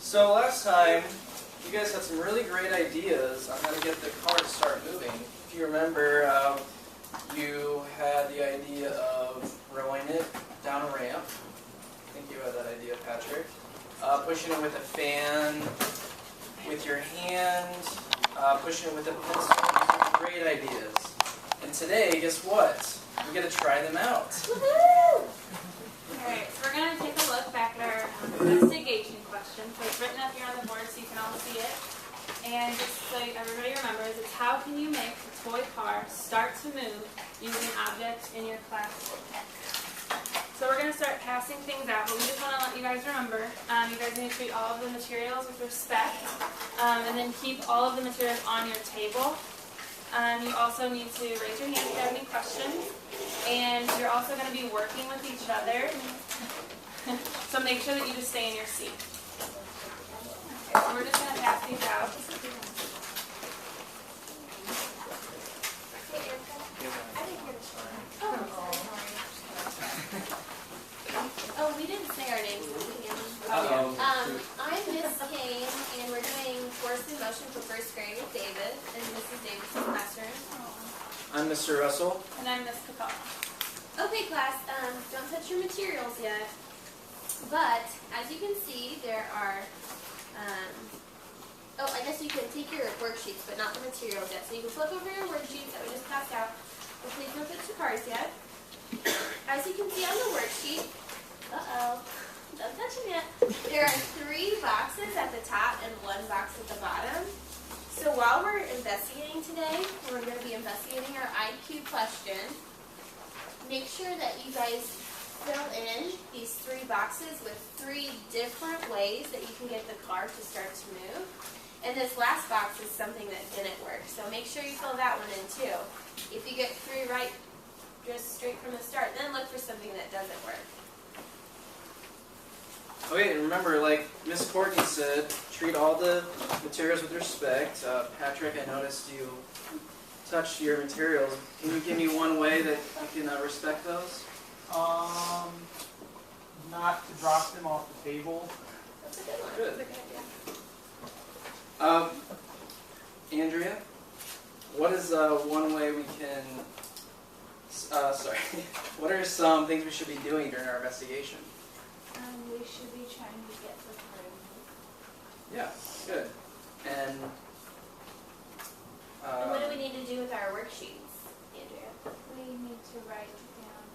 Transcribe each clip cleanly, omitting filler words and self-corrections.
So last time, you guys had some really great ideas on how to get the car to start moving. If you remember, you had the idea of rowing it down a ramp. I think you had that idea, Patrick. Pushing it with a fan, with your hand, pushing it with a pencil. Great ideas. And today, guess what? We get to try them out. Woohoo! Alright, so we're going to take a look back at our investigation question. So it's written up here on the board so you can all see it. And just so everybody remembers, it's how can you make a toy car start to move using objects in your classroom. So we're going to start passing things out, but we just want to let you guys remember, you guys need to treat all of the materials with respect, and then keep all of the materials on your table. You also need to raise your hand if you have any questions, and you're also going to be working with each other, so make sure that you just stay in your seat. Okay, so we're just going to pass these out. Oh, we didn't say our names. I'm Miss Kane, and we're doing Force in Motion for first grade with David, and Mrs. Davis' classroom. I'm Mr. Russell. And I'm Miss Capella. Okay, class, don't touch your materials yet. But, as you can see, there are, I guess you can take your worksheets, but not the materials yet. So you can flip over your worksheets that we just passed out, but please don't touch your cars yet. As you can see on the worksheet, don't touch them yet. There are 3 boxes at the top and 1 box at the bottom. So while we're investigating today, we're going to be investigating our IQ question. Make sure that you guys fill in these 3 boxes with 3 different ways that you can get the car to start to move. And this last box is something that didn't work. So make sure you fill that one in too. If you get 3 right just straight from the start, then look for something that doesn't work. Okay, and remember, like Miss Courtney said, treat all the materials with respect. Patrick, I noticed you touched your materials. Can you give me one way that you can respect those? Not to drop them off the table. That's a good one. Good. That's a good idea. Andrea, what is one way we can, what are some things we should be doing during our investigation? We should be trying to get the car to move. Yeah, good. And What do we need to do with our worksheets, Andrea? We need to write down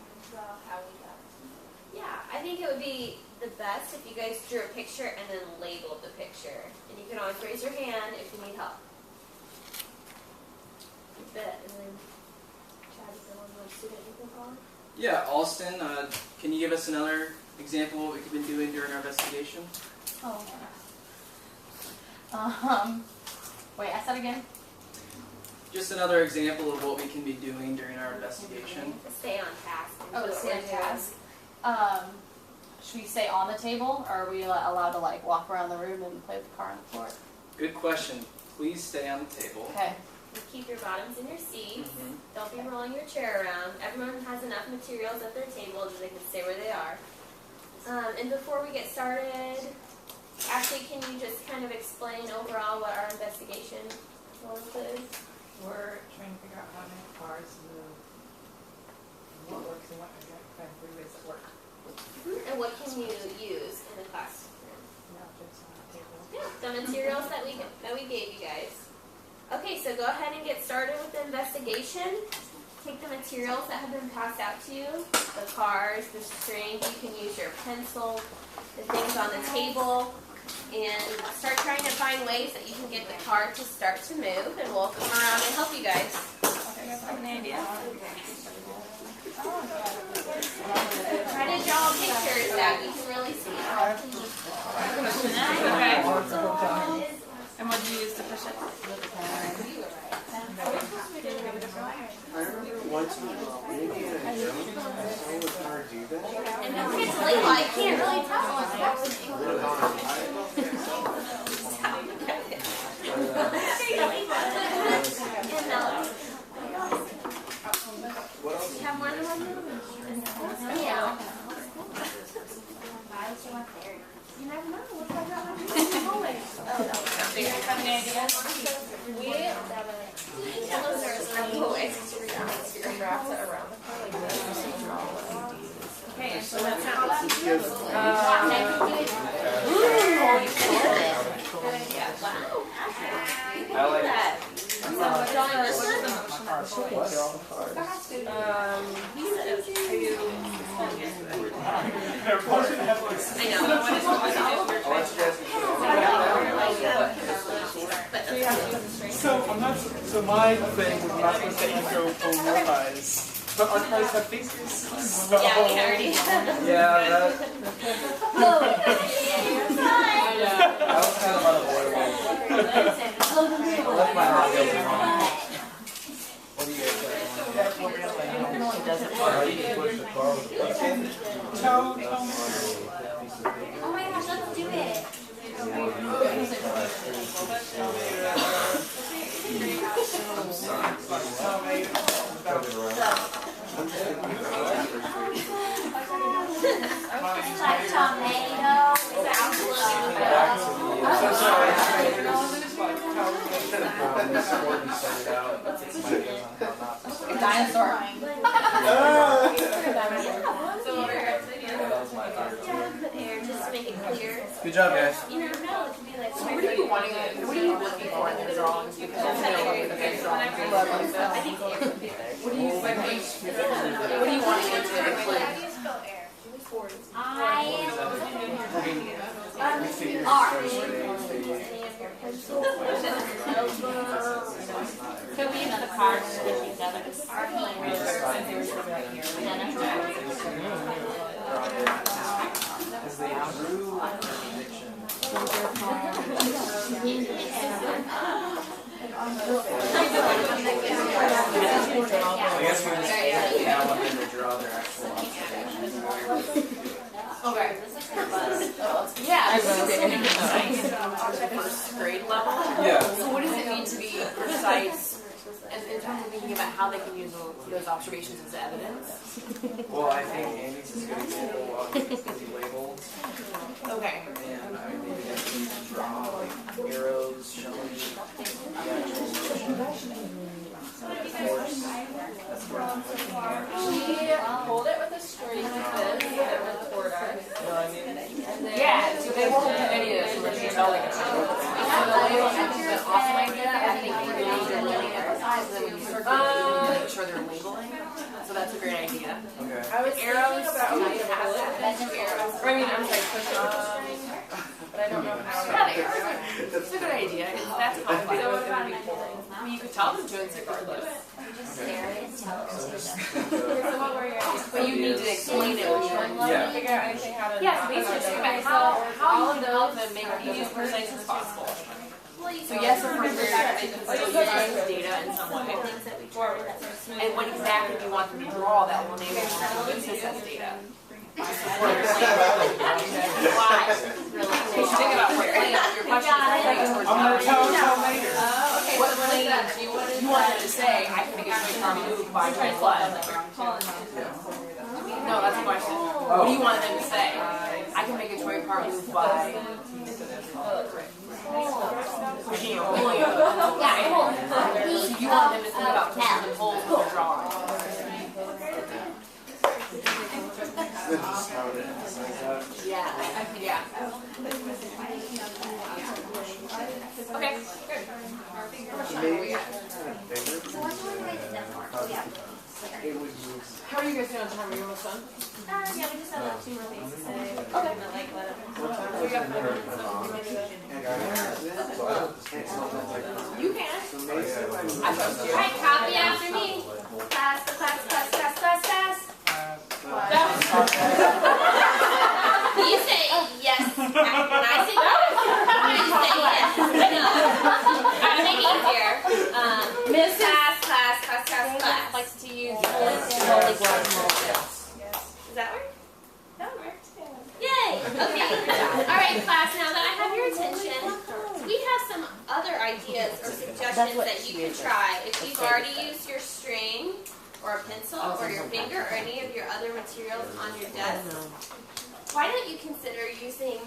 and draw how we got it to move. Yeah, I think it would be the best if you guys drew a picture and then labeled the picture. And you can always raise your hand if you need help. Like that, and then Chad, is there one more student you can call? yeah, Alston, can you give us another example of what we've been doing during our investigation? Oh, wait, ask that again? Just another example of what we can be doing during our investigation. To stay on task. and Oh, do to what stay on we're doing. task. Should we stay on the table, or are we allowed to like walk around the room and play with the car on the floor? Good question. Please stay on the table. Okay. You keep your bottoms in your seats. Mhm. Don't be rolling your chair around. Everyone has enough materials at their table that they can stay where they are. And before we get started, Ashley, can you just kind of explain overall what our investigation will include? We're trying to figure out how to make cars move, and what works and what doesn't, kind of 3 ways that work. And what can you use in the classroom? Not just on the table. Yeah, the materials that we gave you guys. Okay, so go ahead and get started with the investigation. Take the materials that have been passed out to you, the cars, the string. You can use your pencil, the things on the table, and start trying to find ways that you can get the car to start to move, and we'll come around and help you guys. Okay, you guys have an idea? Try to draw pictures that we can really see. Okay. And what did you use to push it? I remember once maybe in a joke, I saw the car do that. And don't forget to label. I can't really tell what's happening. What else? You have more than one move? Yeah. You never know. What's going on? Any ideas? Wraps it around the car like this. Okay, and so that's how that I like that. So, Donna, what is the motion? I know. I'll let you guys So I'm not. So my thing was not supposed to intro for your eyes, but our eyes have faces. So. Yeah, we already. Yeah, that was kind of unavoidable. I left my heart open. What do you guys think? Oh my gosh, let's do it. Like tomato. Dinosaur. Just to make it clear. Good job, guys. You never know, it could be like. What are you wanting? What are you looking for in the drawings? Because I'm gonna look at the big drawings. I think air would be better. What do you wanting it to include? I art. Could be another card to get together. Is the true addiction. I guess we just now want them to draw their actual observations. Okay. Yeah, it's first grade level. Yeah. So what does it mean to be precise and in terms of thinking about how they can use those observations as evidence? Well, I think Andy's is a good example of the labels. Okay. And I mean, maybe that's to draw like arrows showing the actual motion. Of course, that's where I'm looking at. We hold it with a string like this and record us. You know what I mean? Yeah, so they won't do any of this unless you tell like a So the label, I think that's an awesome idea. I think they really emphasize that when you start to make sure they're labeling. So that's a great idea. Okay. I was arrows, I mean, I'm sorry, push but I don't know how. It's a good idea. That's complex. I mean, you could tell them to regardless. But you need to explain it when you're Yeah. figure out anything how to. Yeah, so basically think about how you can help them make these as precise as possible. So yes, of course, they can still use this data in some way. And what exactly do you want them to draw that will enable them to use this as data? Why? Really? You should think about what plane your question is. I'm gonna tell later. What plane do you want them to say? I can make a straight car move by my flood. No, that's a question. What do you want them to say? I can make a toy car move by pushing a pulley. Yeah, pull. So you want them to think about pushing the pulls when they're drawing. Yeah. Yeah. Okay, good. How are you guys doing on time? Are you almost done? Yeah, we just have 2 more things to say. Okay. You can. I trust you. Alright, copy after me. Class, class, class, class, class, class. You say yes. When I say no, you say yes. No. I'm making it easier. Miss class, class, class, class, class. Likes to use Does that work? That worked. Yay! Okay. Alright, class, now that I have your attention, we have some other ideas or suggestions that you could try. If you've already used your string, or a pencil, or your finger, or any of your other materials on your desk, why don't you consider using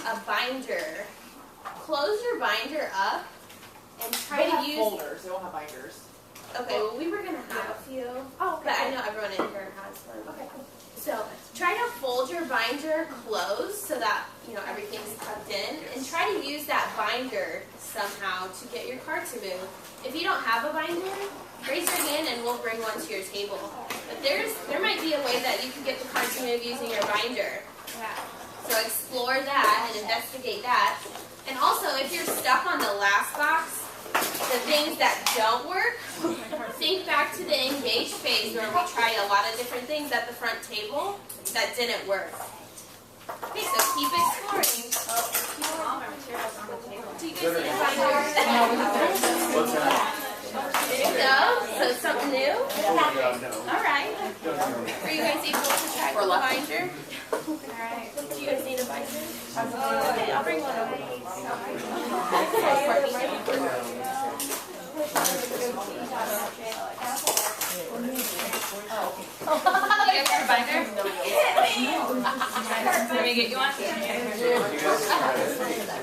a binder? Close your binder up and They try have to use. folders. They don't have binders. Okay, well, we were gonna have a few, Oh, but I know everyone in here has one. Okay, cool. So try to fold your binder closed so that everything's tucked in, and try to use that binder somehow to get your card to move. If you don't have a binder, raise your hand and we'll bring one to your table. But there might be a way that you can get the card to move using your binder. So explore that and investigate that. And also, if you're stuck on the last box, the things that don't work, think back to the engage phase where we tried a lot of different things at the front table that didn't work. Okay, so keep exploring. All my materials on the table. Do you guys need a binder? What's that? No? So something new? Oh God, no. All right. Don't do it. Were you guys able to try the binder? Alright. Do you guys need a binder? Okay, I'll bring one over. You guys have a binder? Let me get you one.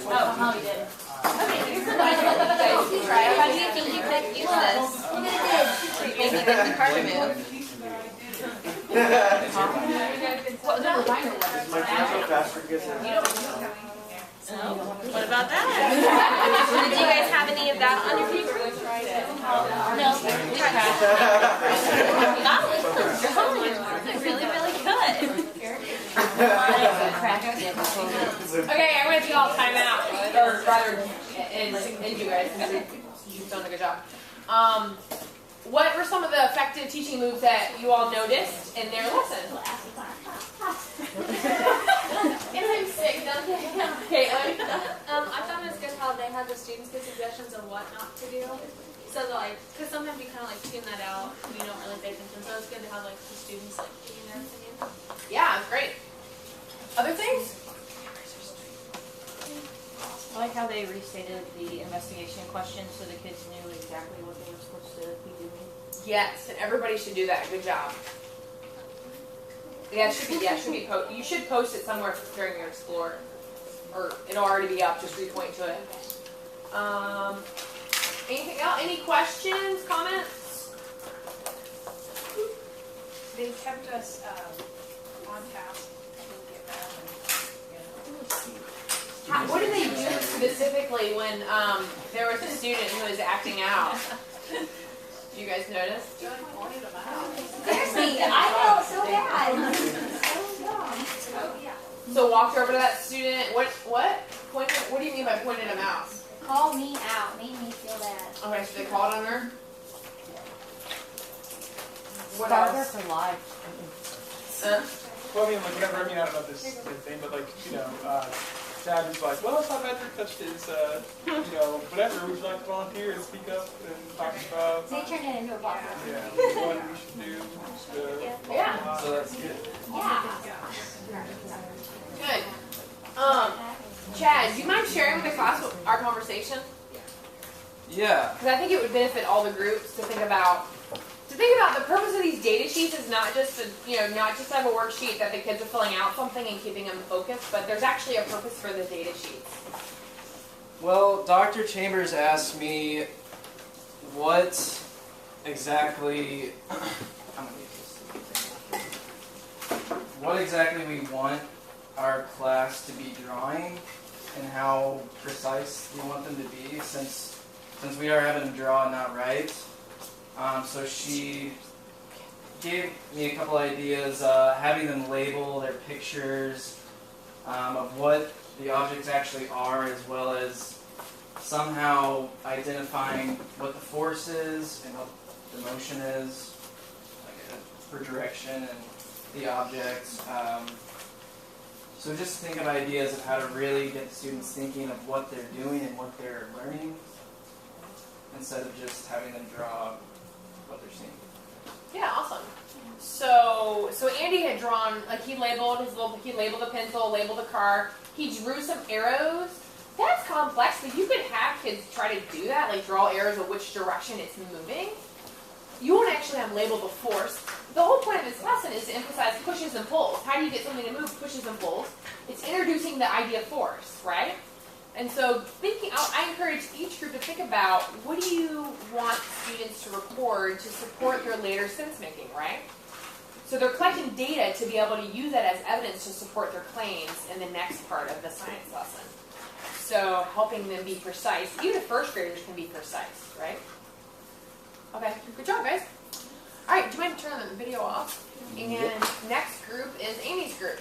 Oh, Holly did. Okay, here's the binder. How do you think you could use this? Maybe get the card to move. What was the binder? Is my friend so fast for kids? What about that? Did you guys have any of that on your paper? No. Wow, really, really good. Okay, I'm going to take all time out, or rather, and you guys, because you've done a good job. What were some of the effective teaching moves that you all noticed in their lesson? And I'm sick, don't you? Caitlin? I thought it was good how they had the students give suggestions of what not to do. So because sometimes you kind of tune that out and you don't really pay attention. So it's good to have the students giving their opinion. Yeah, great. Other things? I like how they restated the investigation questions so the kids knew exactly what they were supposed to be doing. Yes, and everybody should do that. Good job. Yeah, it should be you should post it somewhere during your explore, or it'll already be up. Just repoint to it. Anything else? Any questions? Comments? They kept us on task to get that. What did they do specifically when there was a student who was acting out? Did you guys notice? Seriously, I felt so bad. Oh, yeah. So walked over to that student. What? Pointed? What do you mean by pointed him out? Call me out. Made me feel bad. Okay, so they called on her. What Starter else? for live. Well, I mean, like, whatever, I don't know this thing, but, like, Dad was like, well, I thought Patrick touched his, whatever, would you like to volunteer and speak up and talk about, They turned it into a ball. what we should do? Yeah. So that's good. Good. Chad, do you mind sharing with the class our conversation? Yeah. Because I think it would benefit all the groups to think about the purpose of these data sheets is not just to have a worksheet that the kids are filling out something and keeping them focused, but there's actually a purpose for the data sheets. Well, Dr. Chambers asked me what exactly we want our class to be drawing and how precise we want them to be, since we are having them draw and not write. So she gave me a couple ideas, having them label their pictures of what the objects actually are, as well as somehow identifying what the force is and what the motion is, like for direction and the objects. So just think of ideas of how to really get the students thinking of what they're doing and what they're learning, instead of just having them draw what they're seeing. Yeah, awesome. So Andy had drawn, he labeled the pencil, labeled the car. He drew some arrows. That's complex, but you could have kids try to do that, draw arrows of which direction it's moving. You won't actually have labeled the force. The whole point of this lesson is to emphasize pushes and pulls. How do you get something to move? Pushes and pulls. It's introducing the idea of force, right? And so I encourage each group to think about, what do you want students to record to support their later sense making, right? So they're collecting data to be able to use that as evidence to support their claims in the next part of the science lesson. So helping them be precise. Even first graders can be precise, right? Okay, good job, guys. All right, do you mind turning the video off? And next group is Amy's group.